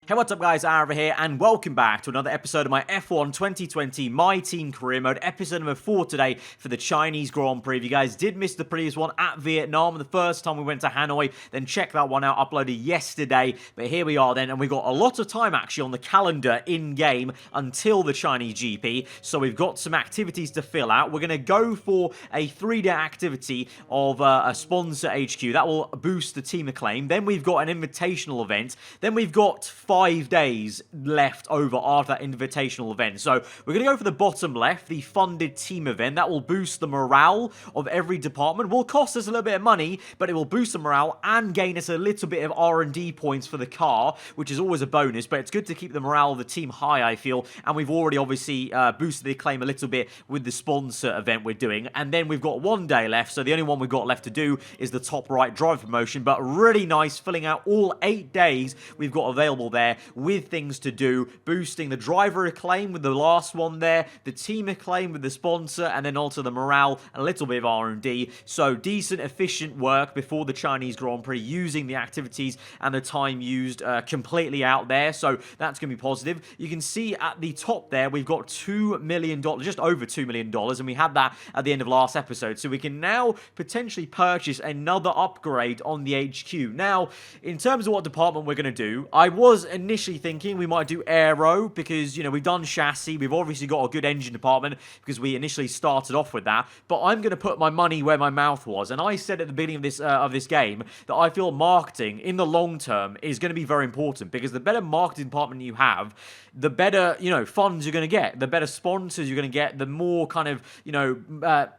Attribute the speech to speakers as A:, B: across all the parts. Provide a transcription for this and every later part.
A: Hey, what's up guys, aarava here, and welcome back to another episode of my F1 2020 My Team Career Mode, episode number 4 today for the Chinese Grand Prix. If you guys did miss the previous one at Vietnam, the first time we went to Hanoi, then check that one out, uploaded yesterday. But here we are then, and we've got a lot of time actually on the calendar in-game until the Chinese GP, so we've got some activities to fill out. We're going to go for a 3-day activity of a sponsor HQ. That will boost the team acclaim. Then we've got an invitational event. Then we've got 5 days left over after that invitational event. So we're going to go for the bottom left, the funded team event. That will boost the morale of every department. Will cost us a little bit of money, but it will boost the morale and gain us a little bit of R&D points for the car, which is always a bonus, but it's good to keep the morale of the team high, I feel. And we've already obviously boosted the acclaim a little bit with the sponsor event we're doing. And then we've got 1 day left, so the only one we've got left to do is the top right drive promotion, but really nice, filling out all 8 days we've got available there with things to do, boosting the driver acclaim with the last one there, the team acclaim with the sponsor, and then also the morale, a little bit of R&D. So decent, efficient work before the Chinese Grand Prix, using the activities and the time used completely out there. So that's going to be positive. You can see at the top there, we've got $2 million, just over $2 million, and we had that at the end of last episode. So we can now potentially purchase another upgrade on the HQ. Now, in terms of what department we're going to do, I was initially thinking we might do aero because, you know, we've done chassis. We've obviously got a good engine department because we initially started off with that. But I'm going to put my money where my mouth was. And I said at the beginning of this game that I feel marketing in the long term is going to be very important, because the better marketing department you have, the better, you know, funds you're going to get, the better sponsors you're going to get, the more kind of, you know,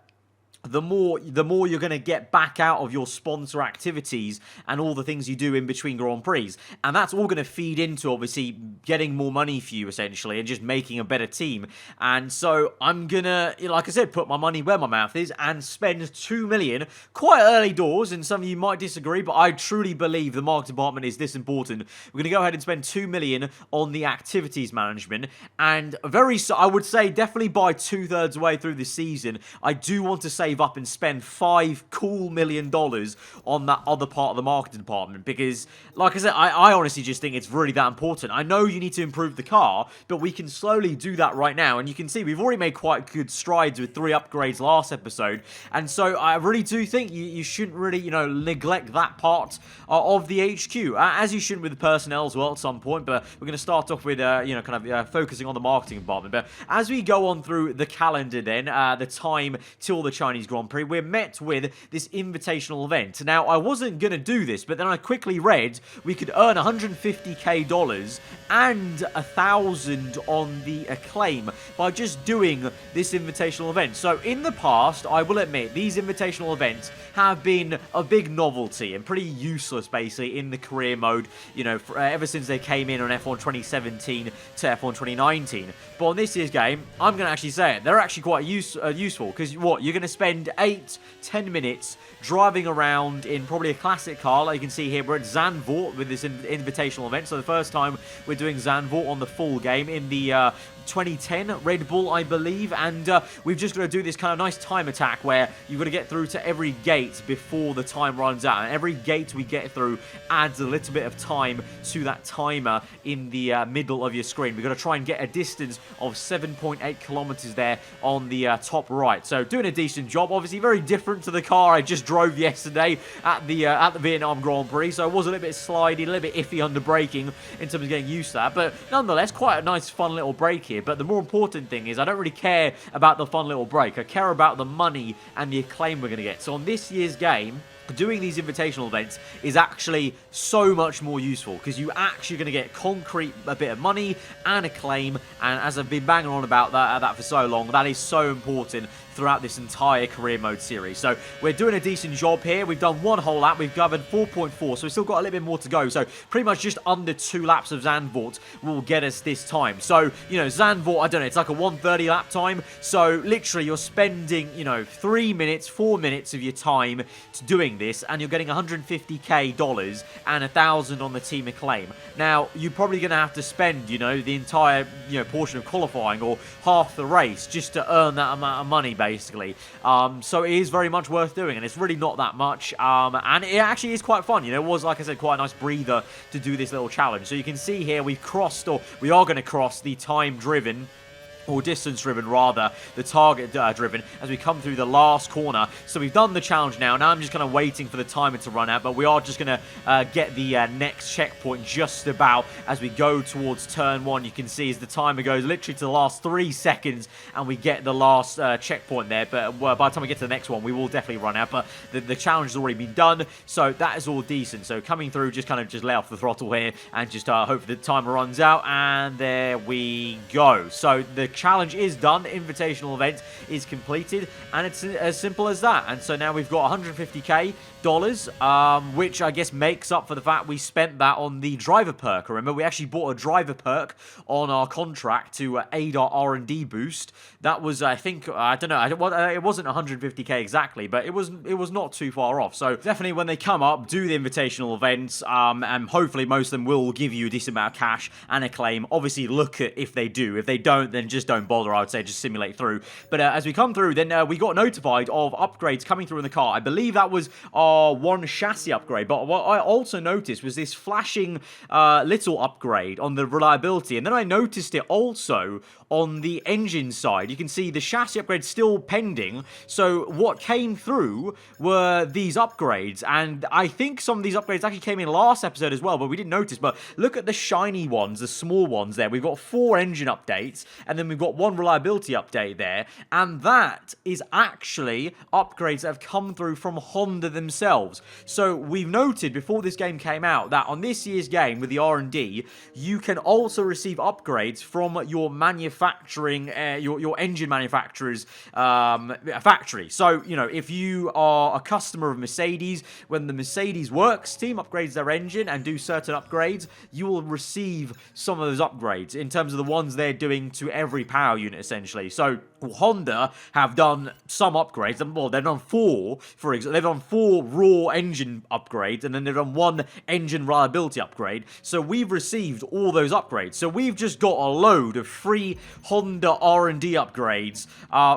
A: the more you're going to get back out of your sponsor activities and all the things you do in between Grand Prix. And that's all going to feed into, obviously, getting more money for you, essentially, and just making a better team. And so I'm going to, like I said, put my money where my mouth is and spend $2 million, quite early doors, and some of you might disagree, but I truly believe the marketing department is this important. We're going to go ahead and spend $2 million on the activities management, and I would say definitely by 2/3 way through the season, I do want to save up and spend $5 cool million on that other part of the marketing department, because, like I said, I honestly just think it's really that important. I know you need to improve the car, but we can slowly do that right now, and you can see we've already made quite good strides with 3 upgrades last episode, and so I really do think you shouldn't really, you know, neglect that part of the HQ, as you shouldn't with the personnel as well at some point. But we're going to start off with, you know, kind of focusing on the marketing department. But as we go on through the calendar then, the time till the Chinese Grand Prix, we're met with this invitational event. Now, I wasn't going to do this, but then I quickly read we could earn $150k and 1,000 on the acclaim by just doing this invitational event. So in the past, I will admit, these invitational events have been a big novelty and pretty useless, basically, in the career mode, you know, ever since they came in on F1 2017 to F1 2019. But on this year's game, I'm going to actually say it, they're actually quite useful, because what, you're going to spend 8-10 minutes driving around in probably a classic car. Like you can see here, we're at Zandvoort with this invitational event. So the first time we're doing Zandvoort on the full game in the 2010 Red Bull, I believe, and we've just got to do this kind of nice time attack where you've got to get through to every gate before the time runs out, and every gate we get through adds a little bit of time to that timer in the middle of your screen. We've got to try and get a distance of 7.8 kilometers there on the top right, so doing a decent job. Obviously very different to the car I just drove yesterday at the Vietnam Grand Prix, so I was a little bit slidey, a little bit iffy under braking in terms of getting used to that, but nonetheless quite a nice fun little break here. But the more important thing is I don't really care about the fun little break. I care about the money and the acclaim we're going to get. So on this year's game, doing these invitational events is actually so much more useful, because you actually going to get a bit of money and acclaim. And as I've been banging on about that for so long, that is so important throughout this entire career mode series. So we're doing a decent job here. We've done 1 whole lap. We've covered 4.4, so we've still got a little bit more to go. So pretty much just under 2 laps of Zandvoort will get us this time. So, you know, Zandvoort, I don't know, it's like a 1:30 lap time. So literally you're spending, you know, 4 minutes of your time to doing this, and you're getting $150k and 1,000 on the team acclaim. Now, you're probably going to have to spend, you know, the entire, you know, portion of qualifying or half the race just to earn that amount of money, basically. basically. So it is very much worth doing, and it's really not that much, and it actually is quite fun. You know, it was, like I said, quite a nice breather to do this little challenge. So you can see here we've crossed, or we are going to cross, the time-driven, or distance-driven rather, the target-driven, as we come through the last corner. So we've done the challenge now. Now I'm just kind of waiting for the timer to run out, but we are just going to get the next checkpoint just about as we go towards turn 1. You can see as the timer goes literally to the last 3 seconds, and we get the last checkpoint there. But by the time we get to the next one, we will definitely run out. But the challenge has already been done, so that is all decent. So coming through, just kind of let off the throttle here, and just hope the timer runs out, and there we go. So the challenge is done, invitational event is completed, and it's as simple as that. And so now we've got $150K, which I guess makes up for the fact we spent that on the driver perk. Remember, we actually bought a driver perk on our contract to aid our R&D boost. That was, I think, I don't know, it wasn't 150K exactly, but it was not too far off. So definitely when they come up, do the invitational events, and hopefully most of them will give you a decent amount of cash and a claim. Obviously, look at if they do. If they don't, then just don't bother. I would say just simulate through. But as we come through, then we got notified of upgrades coming through in the car. I believe that was our one chassis upgrade, but what I also noticed was this flashing little upgrade on the reliability, and then I noticed it also on the engine side. You can see the chassis upgrade still pending. So what came through were these upgrades, and I think some of these upgrades actually came in last episode as well, but we didn't notice. But look at the shiny ones, the small ones there. We've got 4 engine updates, and then we've got 1 reliability update there, and that is actually upgrades that have come through from Honda themselves. So we've noted before this game came out that on this year's game with the R&D, you can also receive upgrades from your manufacturing, your engine manufacturer's factory. So, you know, if you are a customer of Mercedes, when the Mercedes Works team upgrades their engine and do certain upgrades, you will receive some of those upgrades in terms of the ones they're doing to every power unit, essentially. So Honda have done some upgrades. Well, they've done 4, for example. They've done 4 raw engine upgrades, and then they've done 1 engine reliability upgrade. So we've received all those upgrades. So we've just got a load of free Honda R&D upgrades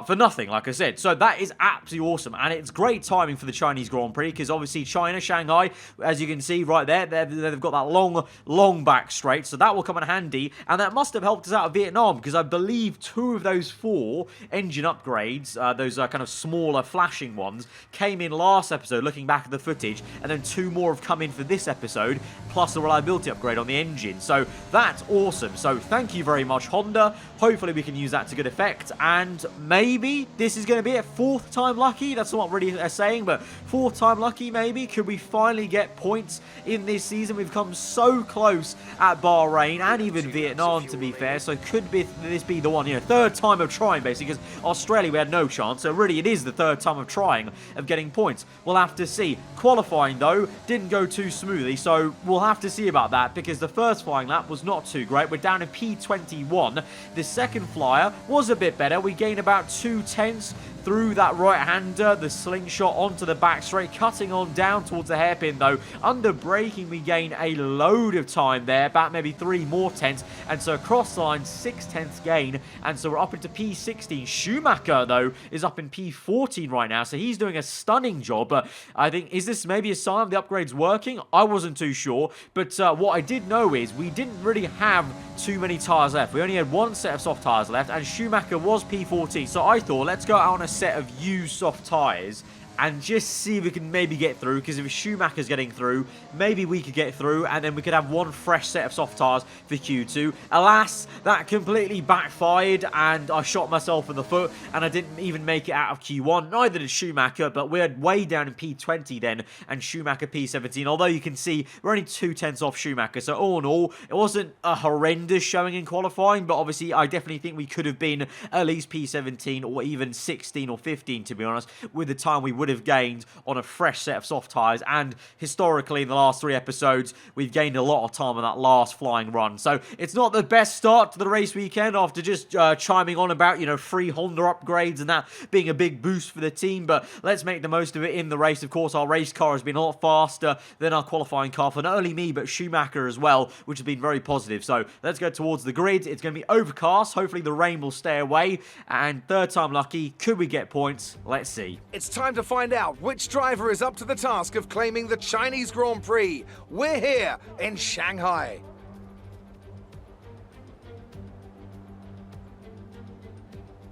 A: for nothing, like I said. So that is absolutely awesome, and it's great timing for the Chinese Grand Prix, because obviously China, Shanghai, as you can see right there, they've got that long back straight, so that will come in handy, and that must have helped us out of Vietnam, because I believe 2 of those 4 engine upgrades, those kind of smaller flashing ones, came in last episode, looking back at the footage, and then 2 more have come in for this episode, plus a reliability upgrade on the engine. So that's awesome. So thank you very much, Honda. Hopefully we can use that to good effect, and maybe this is going to be a 4th time lucky. That's not really saying, but 4th time lucky maybe. Could we finally get points in this season? We've come so close at Bahrain and even Vietnam, to be fair. So could this be the one, you know, 3rd time of trying, basically, because Australia we had no chance. So really it is the 3rd time of trying of getting points. We'll have to see. Qualifying though didn't go too smoothly, so we'll have to see about that, because the first flying lap was not too great. We're down in P21. The second flyer was a bit better. We gained about 2/10 through that right-hander, the slingshot onto the back straight, cutting on down towards the hairpin though. Under braking, we gain a load of time there, about maybe 3 more tenths, and so across the line, 6/10 gain, and so we're up into P16. Schumacher though is up in P14 right now, so he's doing a stunning job. But I think, is this maybe a sign of the upgrades working? I wasn't too sure, but what I did know is we didn't really have too many tyres left. We only had 1 set of soft tyres left, and Schumacher was P14, so I thought, let's go out on a set of used soft tyres and just see if we can maybe get through, because if Schumacher's getting through, maybe we could get through, and then we could have 1 fresh set of soft tyres for Q2. Alas, that completely backfired, and I shot myself in the foot, and I didn't even make it out of Q1. Neither did Schumacher, but we're way down in P20 then, and Schumacher P17, although you can see we're only 2/10 off Schumacher, so all in all, it wasn't a horrendous showing in qualifying, but obviously I definitely think we could have been at least P17, or even 16 or 15, to be honest, with the time we would would have gained on a fresh set of soft tyres. And historically, in the last 3 episodes, we've gained a lot of time on that last flying run. So it's not the best start to the race weekend after just chiming on about, free Honda upgrades and that being a big boost for the team. But let's make the most of it in the race. Of course, our race car has been a lot faster than our qualifying car for not only me, but Schumacher as well, which has been very positive. So let's go towards the grid. It's going to be overcast. Hopefully the rain will stay away. And third time lucky, could we get points? Let's see.
B: It's time to find out which driver is up to the task of claiming the Chinese Grand Prix. We're here in Shanghai.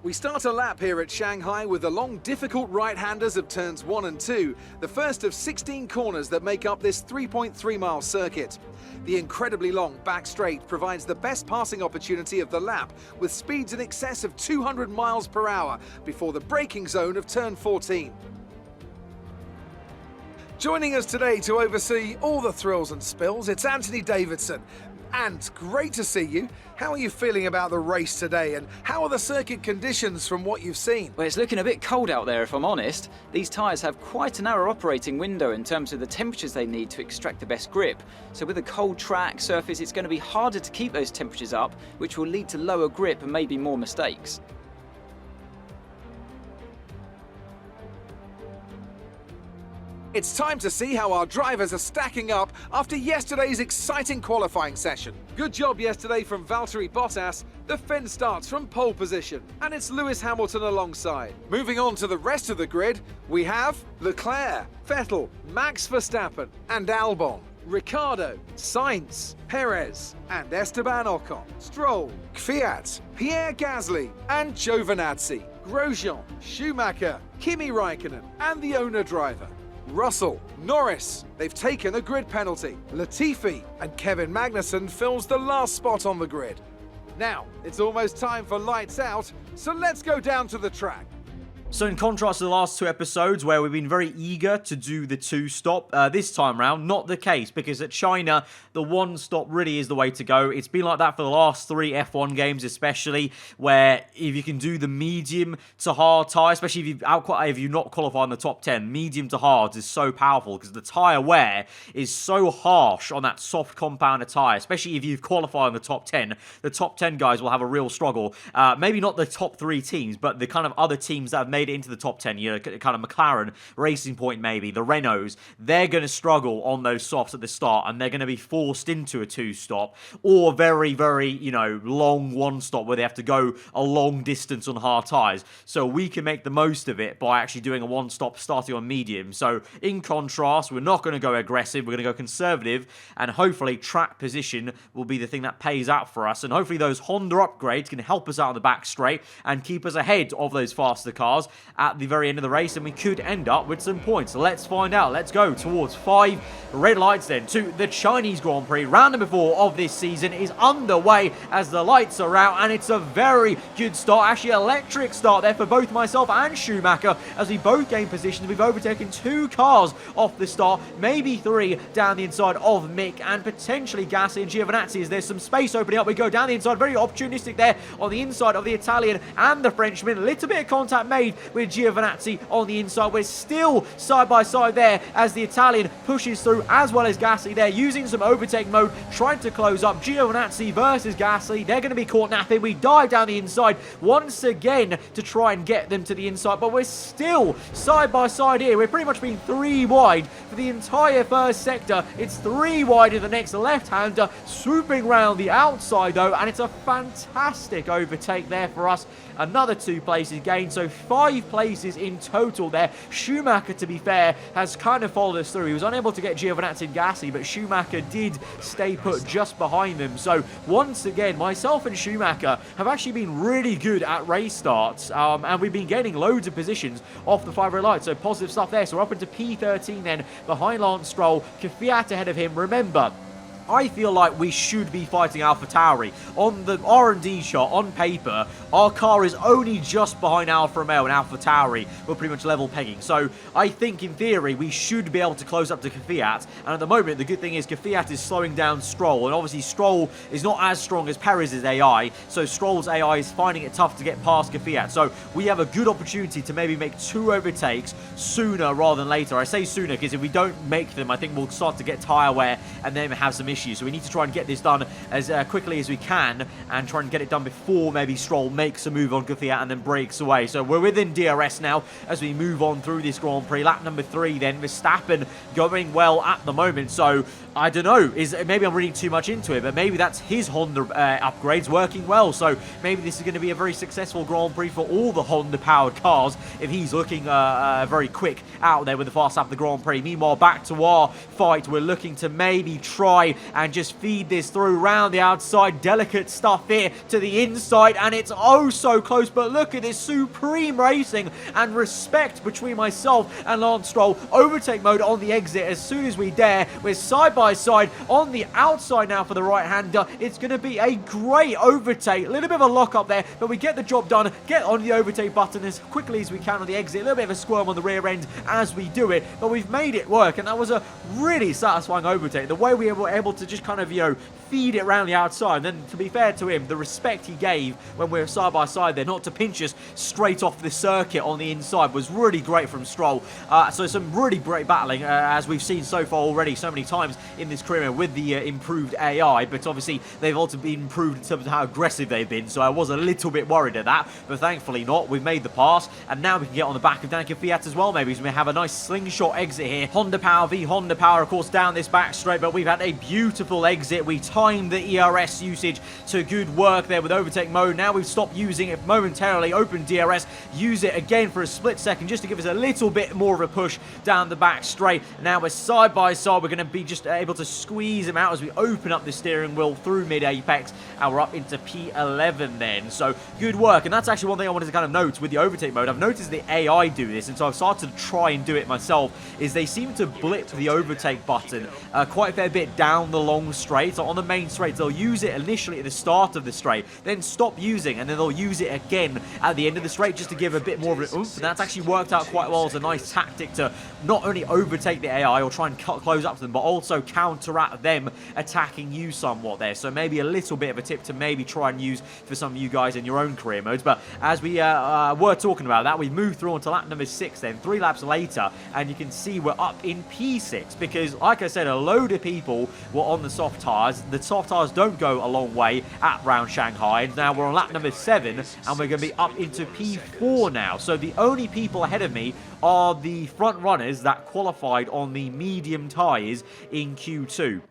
B: We start a lap here at Shanghai with the long, difficult right-handers of turns 1 and 2, the first of 16 corners that make up this 3.3-mile circuit. The incredibly long back straight provides the best passing opportunity of the lap, with speeds in excess of 200 miles per hour before the braking zone of turn 14. Joining us today to oversee all the thrills and spills, it's Anthony Davidson. And great to see you. How are you feeling about the race today, and how are the circuit conditions from what you've seen?
C: Well, it's looking a bit cold out there, if I'm honest. These tyres have quite a narrow operating window in terms of the temperatures they need to extract the best grip. So with a cold track surface, it's going to be harder to keep those temperatures up, which will lead to lower grip and maybe more mistakes.
B: It's time to see how our drivers are stacking up after yesterday's exciting qualifying session. Good job yesterday from Valtteri Bottas. The Finn starts from pole position, and it's Lewis Hamilton alongside. Moving on to the rest of the grid, we have Leclerc, Vettel, Max Verstappen, and Albon. Ricciardo, Sainz, Perez, and Esteban Ocon. Stroll, Kvyat, Pierre Gasly, and Giovinazzi. Grosjean, Schumacher, Kimi Raikkonen, and the owner driver. Russell, Norris, they've taken a grid penalty. Latifi and Kevin Magnussen fills the last spot on the grid. Now, it's almost time for lights out, so let's go down to the track.
A: So in contrast to the last 2 episodes where we've been very eager to do the 2-stop, this time round, not the case, because at China, the 1-stop really is the way to go. It's been like that for the last 3 F1 games especially, where if you can do the medium to hard tyre, especially if you've not qualified in the top 10, medium to hards is so powerful because the tyre wear is so harsh on that soft compounder tyre, especially if you've qualified in the top 10. The top 10 guys will have a real struggle. Maybe not the top 3 teams, but the kind of other teams that have made it into the top 10, kind of McLaren, Racing Point maybe, the Renaults, they're going to struggle on those softs at the start, and they're going to be forced into a 2-stop, or very, very, long 1-stop where they have to go a long distance on hard tyres. So we can make the most of it by actually doing a 1-stop starting on medium. So in contrast, we're not going to go aggressive, we're going to go conservative, and hopefully track position will be the thing that pays out for us, and hopefully those Honda upgrades can help us out on the back straight and keep us ahead of those faster cars at the very end of the race, and we could end up with some points. Let's find out. Let's go towards 5 red lights then to the Chinese Grand Prix. Round number 4 of this season is underway as the lights are out, and it's a very good start. Actually, electric start there for both myself and Schumacher as we both gain positions. We've overtaken 2 cars off the start, maybe 3 down the inside of Mick, and potentially Gasly and Giovinazzi as there's some space opening up. We go down the inside, very opportunistic there on the inside of the Italian and the Frenchman. A little bit of contact made with Giovinazzi on the inside. We're still side by side there as the Italian pushes through, as well as Gasly there using some overtake mode, trying to close up. Giovinazzi versus Gasly. They're going to be caught napping. We dive down the inside once again to try and get them to the inside, but we're still side by side here. We're pretty much being 3 wide for the entire first sector. It's 3 wide in the next left-hander, swooping round the outside though, and it's a fantastic overtake there for us. Another 2 places gained, so 5 places in total there. Schumacher, to be fair, has kind of followed us through. He was unable to get Giovinazzi and Gasly, but Schumacher did stay put just behind them. So once again, myself and Schumacher have actually been really good at race starts, and we've been getting loads of positions off the 5 red lights, so positive stuff there. So we're up into P13 then, behind Lance Stroll, Kvyat ahead of him. Remember, I feel like we should be fighting AlphaTauri. On the R&D chart, on paper, our car is only just behind Alfa Romeo and AlphaTauri. We're pretty much level pegging. So I think, in theory, we should be able to close up to Kvyat. And at the moment, the good thing is Kvyat is slowing down Stroll. And obviously, Stroll is not as strong as Perez's AI. So Stroll's AI is finding it tough to get past Kvyat. So we have a good opportunity to maybe make 2 overtakes sooner rather than later. I say sooner because if we don't make them, I think we'll start to get tyre wear and then have some issues. So we need to try and get this done as quickly as we can and try and get it done before maybe Stroll makes a move on Kvyat and then breaks away. So we're within DRS now as we move on through this Grand Prix. Lap number 3 then, Verstappen going well at the moment. So I don't know, maybe I'm reading too much into it, but maybe that's his Honda upgrades working well. So maybe this is going to be a very successful Grand Prix for all the Honda powered cars if he's looking very quick out there with the fast lap of the Grand Prix. Meanwhile, back to our fight, we're looking to maybe try and just feed this through round the outside. Delicate stuff here to the inside, and it's oh so close. But look at this supreme racing and respect between myself and Lance Stroll. Overtake mode on the exit as soon as we dare. We're side by side on the outside now for the right-hander. It's going to be a great overtake. A little bit of a lock up there, but we get the job done. Get on the overtake button as quickly as we can on the exit. A little bit of a squirm on the rear end as we do it, but we've made it work, and that was a really satisfying overtake. The way we were able to just kind of, you know, feed it around the outside. And then, to be fair to him, the respect he gave when we were side by side there, not to pinch us straight off the circuit on the inside, was really great from Stroll. So some really great battling, as we've seen so far already so many times in this career with the improved AI. But obviously, they've also been improved in terms of how aggressive they've been. So I was a little bit worried at that, but thankfully not. We've made the pass, and now we can get on the back of Danica Fiat as well, maybe. So we have a nice slingshot exit here. Honda Power v Honda Power, of course, down this back straight, but we've had a beautiful exit. We timed the ERS usage to good work there with overtake mode. Now we've stopped using it momentarily, open DRS, use it again for a split second just to give us a little bit more of a push down the back straight. Now we're side by side. We're going to be just able to squeeze him out as we open up the steering wheel through mid-apex, and we're up into P11 then. So good work, and that's actually one thing I wanted to kind of note with the overtake mode. I've noticed the AI do this, and so I've started to try and do it myself, is they seem to blip the overtake button quite a fair bit down the long straight. So on the main straight, they'll use it initially at the start of the straight, then stop using, and then they'll use it again at the end of the straight just to give a bit more of an oomph. And that's actually worked out quite well as a nice tactic to not only overtake the AI or try and close up to them, but also counteract them attacking you somewhat there. So maybe a little bit of a tip to maybe try and use for some of you guys in your own career modes. But as we were talking about that, we moved through onto lap number 6 then, 3 laps later, and you can see we're up in P6 because, like I said, a load of people were on the soft tyres. The soft tyres don't go a long way at round Shanghai. Now we're on lap number 7, and we're going to be up into P4 now. So the only people ahead of me are the front runners that qualified on the medium tyres in Q2.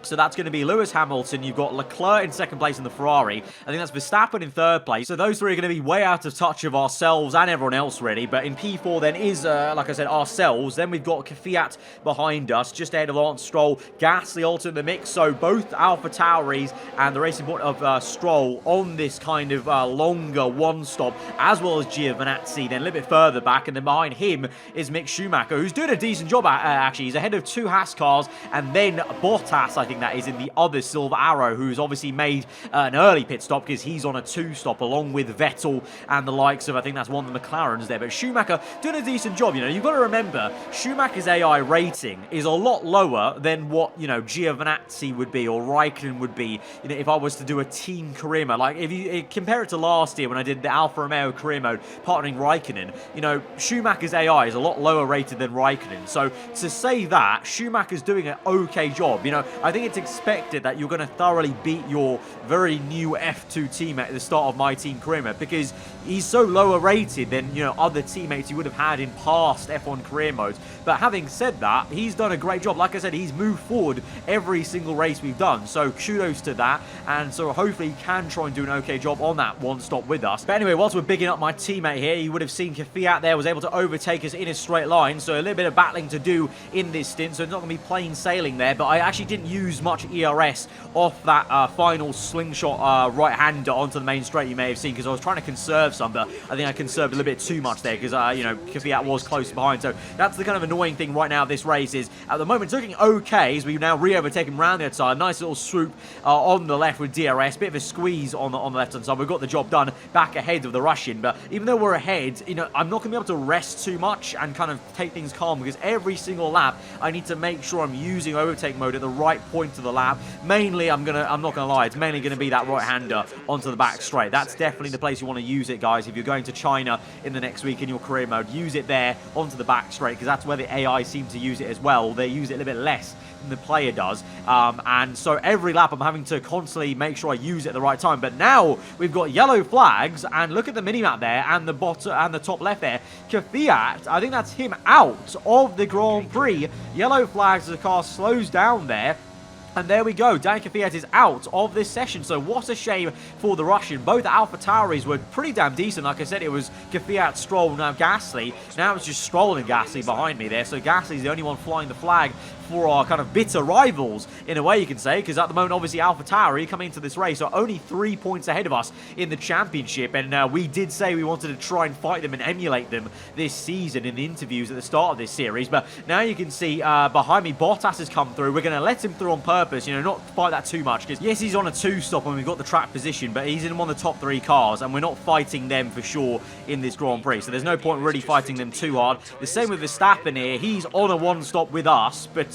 A: So that's going to be Lewis Hamilton. You've got Leclerc in second place in the Ferrari. I think that's Verstappen in third place. So those three are going to be way out of touch of ourselves and everyone else, really. But in P4 then is, like I said, ourselves. Then we've got Kvyat behind us, just ahead of Lance Stroll. Gasly also in the mix. So both AlphaTauris and the Racing Point of Stroll on this kind of longer one-stop, as well as Giovinazzi then a little bit further back. And then behind him is Mick Schumacher, who's doing a decent job, actually. He's ahead of 2 Haas cars, and then Bottas, I think that is, in the other Silver Arrow, who's obviously made an early pit stop because he's on a 2-stop along with Vettel and the likes of, I think that's one of the McLarens there. But Schumacher doing a decent job. You know, you've got to remember, Schumacher's AI rating is a lot lower than what, you know, Giovinazzi would be or Raikkonen would be, you know, if I was to do a team career mode. Like, if you compare it to last year when I did the Alfa Romeo career mode partnering Raikkonen, you know, Schumacher's AI is a lot lower rated than Raikkonen. So to say that, Schumacher's doing an okay job. You know, I think it's expected that you're going to thoroughly beat your very new F2 teammate at the start of my team career mode because he's so lower rated than, you know, other teammates you would have had in past F1 career modes. But having said that, he's done a great job. Like I said, he's moved forward every single race we've done. So kudos to that. And so hopefully he can try and do an okay job on that one stop with us. But anyway, whilst we're bigging up my teammate here, you would have seen Kvyat there was able to overtake us in a straight line. So a little bit of battling to do in this stint. So it's not going to be plain sailing there. But I actually didn't use lose much ERS off that final slingshot right-hander onto the main straight you may have seen, because I was trying to conserve some, but I think I conserved a little bit too much there because, you know, Kvyat was close behind. So that's the kind of annoying thing right now this race is, at the moment, it's looking okay as we've now re-overtaken round the outside. Nice little swoop on the left with DRS. Bit of a squeeze on the left-hand side. We've got the job done back ahead of the Russian, but even though we're ahead, you know, I'm not going to be able to rest too much and kind of take things calm, because every single lap I need to make sure I'm using overtake mode at the right point of the lap. Mainly, I'm not going to lie, it's mainly going to be that right-hander onto the back straight. That's definitely the place you want to use it, guys. If you're going to China in the next week in your career mode, use it there onto the back straight, because that's where the AI seem to use it as well. They use it a little bit less than the player does, and so every lap I'm having to constantly make sure I use it at the right time. But now we've got yellow flags, and look at the minimap there, and the bottom and the top left there. Kvyat, I think that's him out of the Grand Prix. Yellow flags as the car slows down there. And there we go, Dan Kvyat is out of this session, so what a shame for the Russian. Both AlphaTauris were pretty damn decent. Like I said, it was Kvyat, Stroll, now Gasly. Now it's just Stroll and Gasly behind me there, so Gasly's the only one flying the flag for our kind of bitter rivals, in a way you can say, because at the moment, obviously, AlphaTauri coming into this race are only 3 points ahead of us in the championship, and we did say we wanted to try and fight them and emulate them this season in the interviews at the start of this series, but now you can see behind me, Bottas has come through. We're going to let him through on purpose, you know, not fight that too much, because yes, he's on a 2-stop and we've got the track position, but he's in one of the top 3 cars, and we're not fighting them for sure in this Grand Prix, so there's no point really fighting them too hard. The same with Verstappen here. He's on a 1-stop with us, but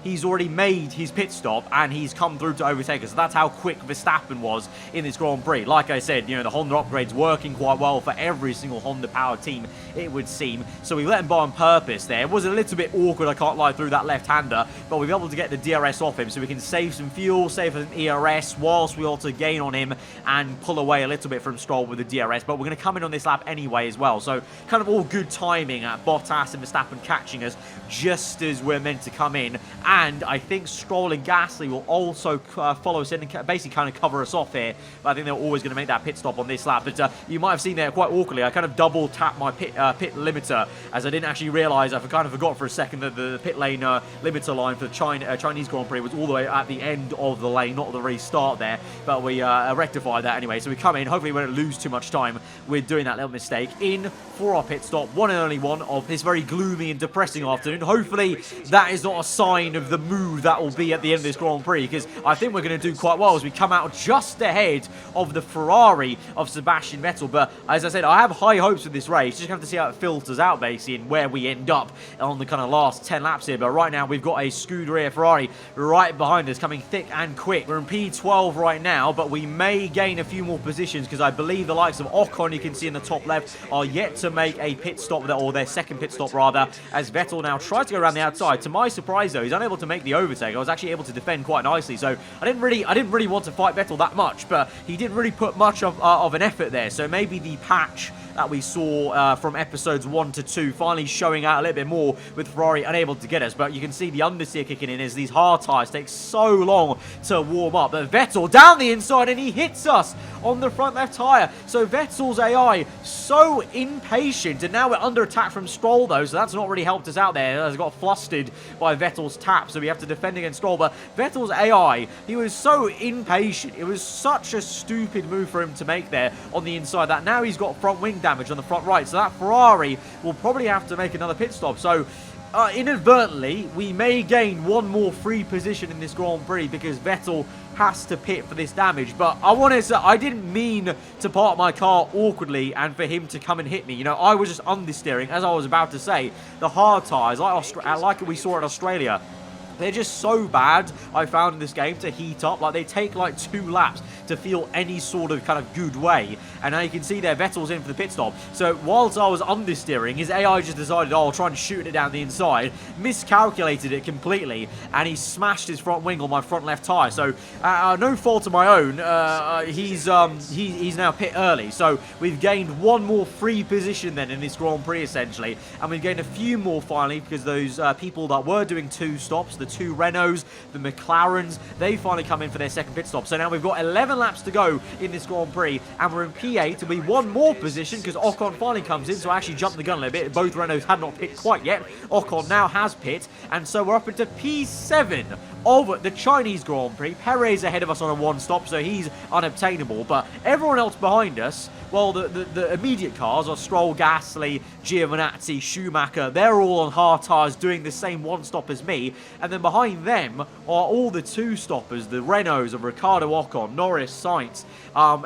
A: he's already made his pit stop and he's come through to overtake us. So that's how quick Verstappen was in this Grand Prix. Like I said, you know, the Honda upgrade's working quite well for every single Honda powered team, it would seem. So we let him by on purpose there. It was a little bit awkward, I can't lie, through that left-hander, but we've been able to get the DRS off him so we can save some fuel, save some ERS, whilst we also gain on him and pull away a little bit from Stroll with the DRS. But we're going to come in on this lap anyway as well. So kind of all good timing at Bottas and Verstappen catching us just as we're meant to come in. And I think Stroll and Gasly will also follow us in and basically kind of cover us off here. But I think they're always going to make that pit stop on this lap. But you might have seen there quite awkwardly, I kind of double tapped my pit limiter, as I didn't actually realise, I kind of forgot for a second that the pit lane limiter line for the Chinese Grand Prix was all the way at the end of the lane, not the very start there. But we rectified that anyway. So we come in, hopefully we don't lose too much time with doing that little mistake. In for our pit stop, one and only one of this very gloomy and depressing afternoon. Hopefully that is not a sign of the mood that will be at the end of this Grand Prix, because I think we're going to do quite well as we come out just ahead of the Ferrari of Sebastian Vettel. But as I said, I have high hopes for this race. Just have to see how it filters out basically and where we end up on the kind of last 10 laps here. But right now we've got a Scuderia Ferrari right behind us, coming thick and quick. We're in P12 right now, but we may gain a few more positions, because I believe the likes of Ocon, you can see in the top left, are yet to make a pit stop, or their second pit stop rather, as Vettel now tries to go around the outside. To my surprise though, he's unable to make the overtake. I was actually able to defend quite nicely, so I didn't really want to fight Vettel that much, but he didn't really put much of an effort there. So maybe the patch that we saw from episodes 1 to 2 finally showing out a little bit more, with Ferrari unable to get us. But you can see the understeer kicking in as these hard tyres take so long to warm up. But Vettel down the inside and he hits us on the front left tyre. So Vettel's AI so impatient, and now we're under attack from Stroll though, so that's not really helped us out there. Has got flustered by Vettel's tap, so we have to defend against Stroll. But Vettel's AI, he was so impatient. It was such a stupid move for him to make there on the inside, that now he's got front wing damage on the front right, so that Ferrari will probably have to make another pit stop. So inadvertently, we may gain one more free position in this Grand Prix, because Vettel has to pit for this damage. But I want to say, I didn't mean to park my car awkwardly and for him to come and hit me. You know, I was just understeering, as I was about to say. The hard tyres, like we saw in Australia, they're just so bad, I found, in this game to heat up. Like, they take like 2 laps to feel any sort of kind of good way. And now you can see there, Vettel's in for the pit stop. So whilst I was understeering, his AI just decided, oh, I'll try and shoot it down the inside. Miscalculated it completely, and he smashed his front wing on my front left tyre. So no fault of my own, he's now pit early. So we've gained one more free position then in this Grand Prix, essentially. And we've gained a few more finally, because those people that were doing 2 stops, the 2 Renaults, the McLarens. They finally come in for their second pit stop. So now we've got 11 laps to go in this Grand Prix, and we're in P8 to be one more position because Ocon finally comes in. So I actually jumped the gun a little bit. Both Renaults had not pit quite yet. Ocon now has pit, and so we're up into P7 of the Chinese Grand Prix. Perez ahead of us on a 1-stop, so he's unobtainable. But everyone else behind us, well, the immediate cars are Stroll, Gasly, Giovinazzi, Schumacher. They're all on hard tyres doing the same 1-stop as me. And then behind them are all the 2-stoppers, the Renaults of Ricciardo, Ocon, Norris, Sainz,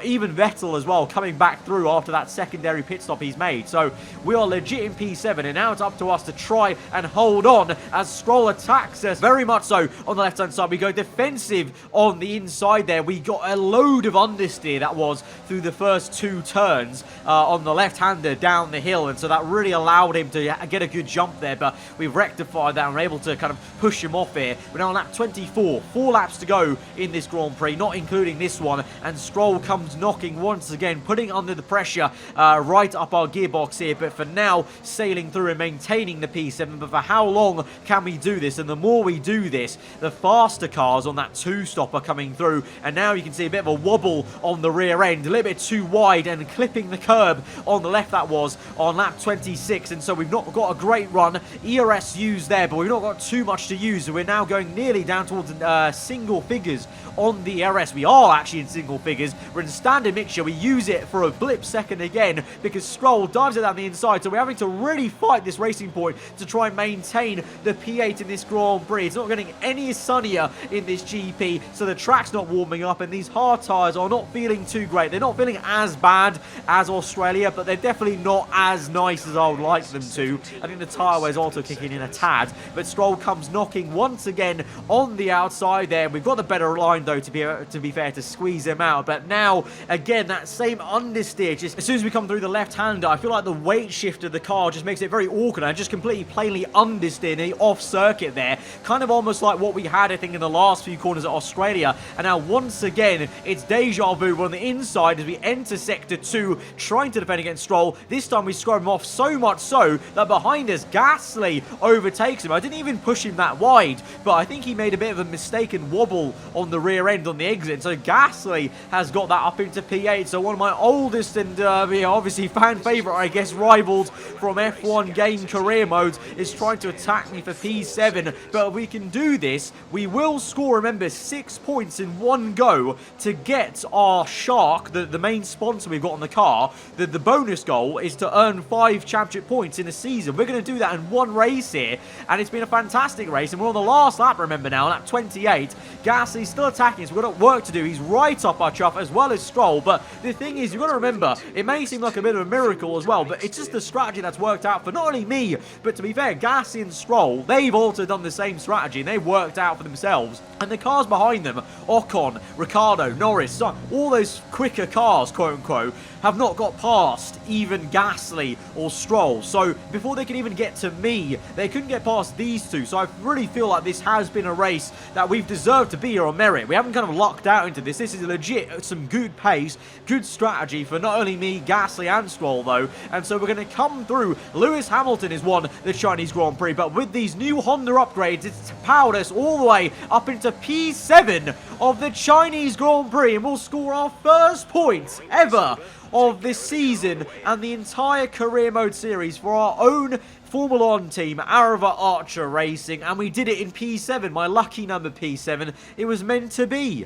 A: even Vettel as well, coming back through after that secondary pit stop he's made. So we are legit in P7, and now it's up to us to try and hold on as Stroll attacks us. Very much so on the left-hand side. We go defensive on the inside there. We got a load of understeer that was through the first 2 turns on the left-hander down the hill, and so that really allowed him to get a good jump there, but we've rectified that and we're able to kind of push him off here. We're now on lap 24, 4 laps to go in this Grand Prix, not including this one, and Stroll comes knocking once again, putting under the pressure right up our gearbox here, but for now sailing through and maintaining the P7. But for how long can we do this? And the more we do this, the faster cars on that 2-stop are coming through, and now you can see a bit of a wobble on the rear end, a little bit too wide and clipping the curb on the left. That was on lap 26, and so we've not got a great run. ERS used there, but we've not got too much to use, so we're now going nearly down towards single figures on the ERS. We are actually in single figures. We're in standard mixture. We use it for a blip second again because Stroll dives it down the inside, so we're having to really fight this racing point to try and maintain the P8 in this Grand Prix. It's not getting any sunnier in this GP, so the track's not warming up, and these hard tyres are not feeling too great. They're not feeling as bad as Australia, but they're definitely not as nice as I would like them to. I think the tyre wear's also kicking in a tad, but Stroll comes knocking once again on the outside there. We've got the better line though, to be fair, to squeeze him out, but now again that same understeer, just as soon as we come through the left-hander, I feel like the weight shift of the car just makes it very awkward. I just completely plainly understeer off circuit there, kind of almost like what we had I think in the last few corners at Australia. And now once again it's deja vu on the inside as we enter sector 2, trying to defend against Stroll. This time we scrub him off, so much so that behind us Gasly overtakes him. I didn't even push him that wide, but I think he made a bit of a mistaken wobble on the rear end on the exit, so Gasly has got that up into P8. So one of my oldest and obviously fan favourite, I guess, rivals from F1 game career modes is trying to attack me for P7, but if we can do this, we will score, remember, 6 points in one go to get our Shark, the main sponsor we've got on the car. The bonus goal is to earn 5 championship points in a season. We're going to do that in one race here, and it's been a fantastic race, and we're on the last lap, remember now, lap 28. Gasly's still attacking us. We've got work to do. He's right up our chuff as well as Stroll, but the thing is, you've got to remember, it may seem like a bit of a miracle as well, but it's just the strategy that's worked out for not only me, but to be fair, Gasly and Stroll, they've also done the same strategy, and they've worked out for themselves. And the cars behind them, Ocon, Ricciardo, Norris, all those quicker cars, quote-unquote, have not got past even Gasly or Stroll. So before they can even get to me, they couldn't get past these two. So I really feel like this has been a race that we've deserved to be here on merit. We haven't kind of lucked out into this. This is legit some good pace, good strategy for not only me, Gasly and Stroll though. And so we're going to come through. Lewis Hamilton has won the Chinese Grand Prix, but with these new Honda upgrades, it's powered us all the way up into P7 of the Chinese Grand Prix, and we'll score our first points ever of this season and the entire career mode series for our own Formula 1 team, Aarava Archer Racing, and we did it in P7, my lucky number P7. It was meant to be.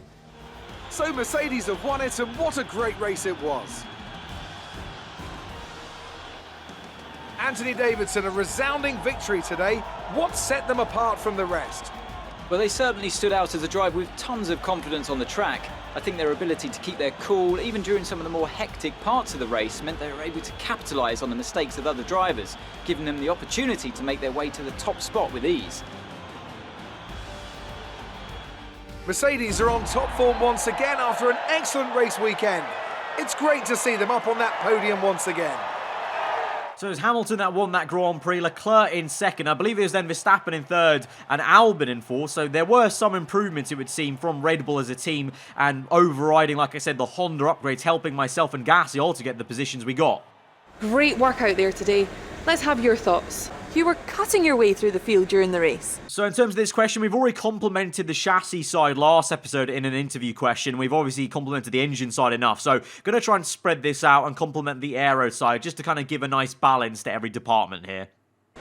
B: So Mercedes have won it, and what a great race it was. Anthony Davidson, a resounding victory today. What set them apart from the rest?
C: Well, they certainly stood out as a drive with tons of confidence on the track. I think their ability to keep their cool, even during some of the more hectic parts of the race, meant they were able to capitalise on the mistakes of other drivers, giving them the opportunity to make their way to the top spot with ease.
B: Mercedes are on top form once again after an excellent race weekend. It's great to see them up on that podium once again.
A: So it was Hamilton that won that Grand Prix, Leclerc in second. I believe it was then Verstappen in third and Albon in fourth. So there were some improvements, it would seem, from Red Bull as a team, and overriding, like I said, the Honda upgrades, helping myself and Gasly all to get the positions we got.
D: Great work out there today. Let's have your thoughts. You were cutting your way through the field during the race.
A: So in terms of this question, we've already complimented the chassis side last episode in an interview question. We've obviously complimented the engine side enough. So going to try and spread this out and compliment the aero side just to kind of give a nice balance to every department here.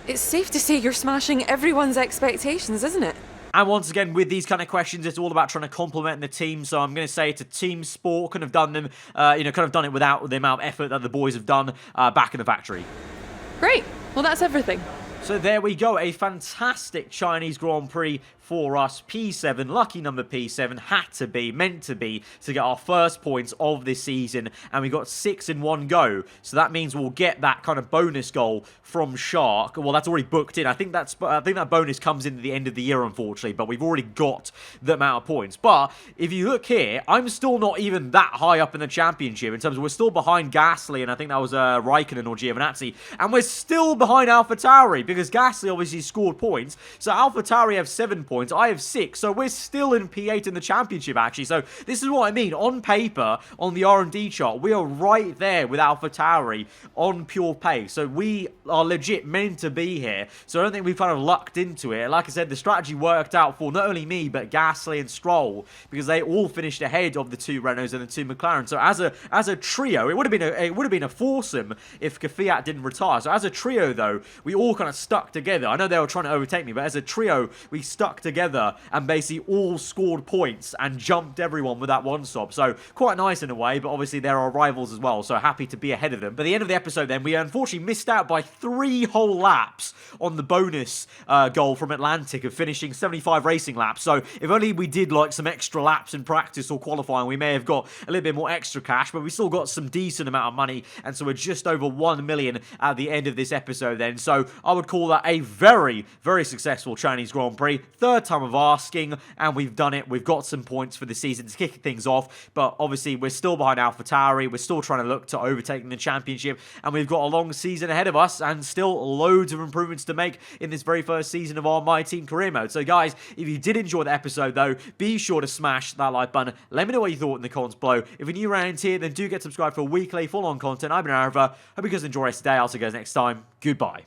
D: It's safe to say you're smashing everyone's expectations, isn't it?
A: And once again, with these kind of questions, it's all about trying to complement the team. So I'm going to say it's a team sport. Couldn't have done them, kind of done it without the amount of effort that the boys have done back in the factory.
D: Great. Well, that's everything.
A: So there we go, a fantastic Chinese Grand Prix for us. P7, lucky number P7, had to be, meant to be, to get our first points of this season, and we got 6 in one go. So that means we'll get that kind of bonus goal from Shark. Well, that's already booked in. I think that bonus comes in at the end of the year, unfortunately, but we've already got the amount of points. But if you look here, I'm still not even that high up in the championship in terms of we're still behind Gasly, and I think that was Raikkonen or Giovinazzi, and we're still behind AlphaTauri because Gasly obviously scored points. So AlphaTauri have 7 points. I have 6, so we're still in P8 in the championship, actually. So this is what I mean. On paper, on the R&D chart, we are right there with AlphaTauri on pure pace. So we are legit meant to be here. So I don't think we've kind of lucked into it. Like I said, the strategy worked out for not only me, but Gasly and Stroll, because they all finished ahead of the 2 Renaults and the 2 McLarens. So as a trio, it would have been a foursome if Kvyat didn't retire. So as a trio, though, we all kind of stuck together. I know they were trying to overtake me, but as a trio, we stuck together and basically all scored points and jumped everyone with that one stop. So quite nice in a way, but obviously there are rivals as well, so happy to be ahead of them. But at the end of the episode then, we unfortunately missed out by 3 whole laps on the bonus goal from Atlantic of finishing 75 racing laps. So if only we did like some extra laps in practice or qualifying, we may have got a little bit more extra cash, but we still got some decent amount of money, and so we're just over 1 million at the end of this episode then. So I would call that a very, very successful Chinese Grand Prix. Third time of asking, and we've done it. We've got some points for the season to kick things off, but obviously we're still behind AlphaTauri. We're still trying to look to overtaking the championship, and we've got a long season ahead of us and still loads of improvements to make in this very first season of our My Team career mode. So guys, if you did enjoy the episode though, be sure to smash that like button. Let me know what you thought in the comments below. If you're new around here, then do get subscribed for weekly full-on content. I've been aarava. Hope you guys enjoy us today. I'll see you guys next time. Goodbye.